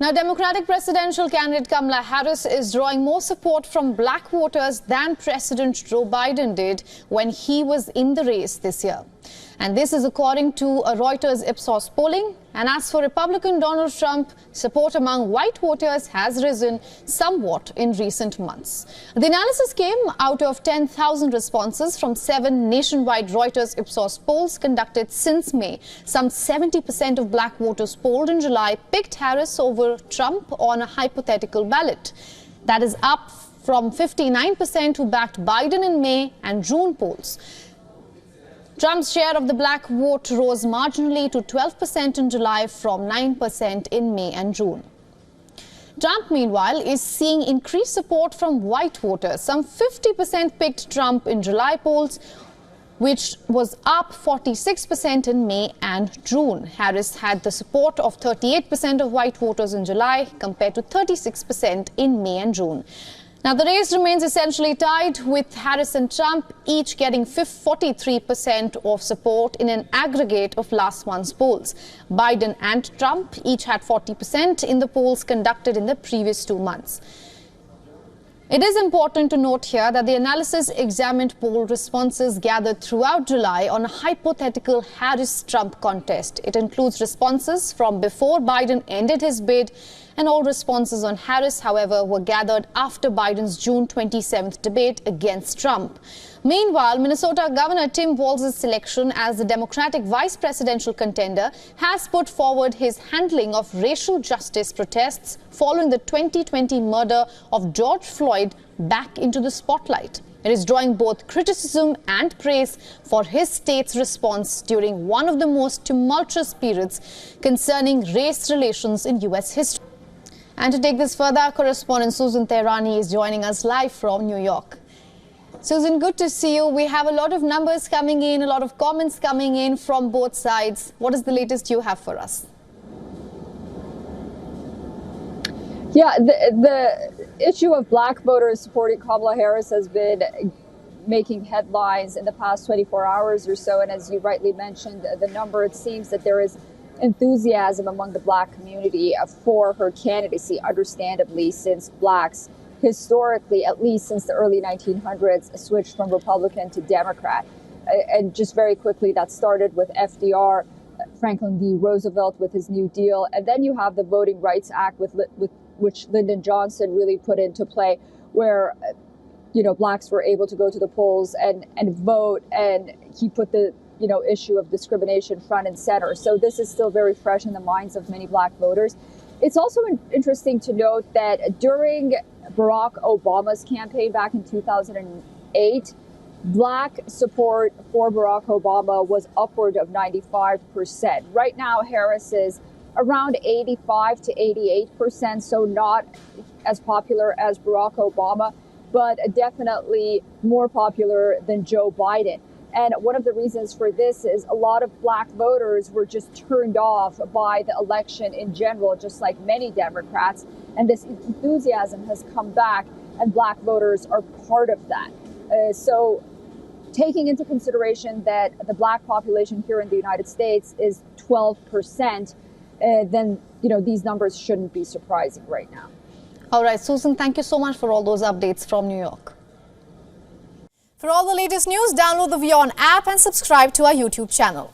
Now, Democratic presidential candidate Kamala Harris is drawing more support from black voters than President Joe Biden did when he was in the race this year. And this is according to a Reuters Ipsos polling. And as for Republican Donald Trump, support among white voters has risen somewhat in recent months. The analysis came out of 10,000 responses from 7 nationwide Reuters Ipsos polls conducted since May. Some 70% of black voters polled in July picked Harris over Trump on a hypothetical ballot. That is up from 59% who backed Biden in May and June polls. Trump's share of the black vote rose marginally to 12% in July from 9% in May and June. Trump, meanwhile, is seeing increased support from white voters. Some 50% picked Trump in July polls, which was up 46% in May and June. Harris had the support of 38% of white voters in July compared to 36% in May and June. Now, the race remains essentially tied, with Harris and Trump each getting 43% of support in an aggregate of last month's polls. Biden and Trump each had 40% in the polls conducted in the previous 2 months. It is important to note here that the analysis examined poll responses gathered throughout July on a hypothetical Harris-Trump contest. It includes responses from before Biden ended his bid, and all responses on Harris, however, were gathered after Biden's June 27th debate against Trump. Meanwhile, Minnesota Governor Tim Walz's selection as the Democratic vice presidential contender has put forward his handling of racial justice protests following the 2020 murder of George Floyd back into the spotlight. It is drawing both criticism and praise for his state's response during one of the most tumultuous periods concerning race relations in U.S. history. And to take this further, our correspondent Susan Tehrani is joining us live from New York. Susan, good to see you. We have a lot of numbers coming in, a lot of comments coming in from both sides. What is the latest you have for us? Yeah, the issue of black voters supporting Kamala Harris has been making headlines in the past 24 hours or so. And as you rightly mentioned, the number, it seems that there is enthusiasm among the black community for her candidacy, understandably, since blacks historically, at least since the early 1900s, switched from Republican to Democrat. And just very quickly, that started with FDR, Franklin D. Roosevelt with his New Deal. And then you have the Voting Rights Act, with which Lyndon Johnson really put into play, where blacks were able to go to the polls and vote, and he put the issue of discrimination front and center. So this is still very fresh in the minds of many black voters. It's also interesting to note that during Barack Obama's campaign back in 2008, black support for Barack Obama was upward of 95%. Right now, Harris is around 85 to 88%, so not as popular as Barack Obama, but definitely more popular than Joe Biden. And one of the reasons for this is a lot of black voters were just turned off by the election in general, just like many Democrats. And this enthusiasm has come back, and black voters are part of that. So taking into consideration that the black population here in the United States is 12%, then these numbers shouldn't be surprising right now. All right, Susan, thank you so much for all those updates from New York. For all the latest news, download the WION app and subscribe to our YouTube channel.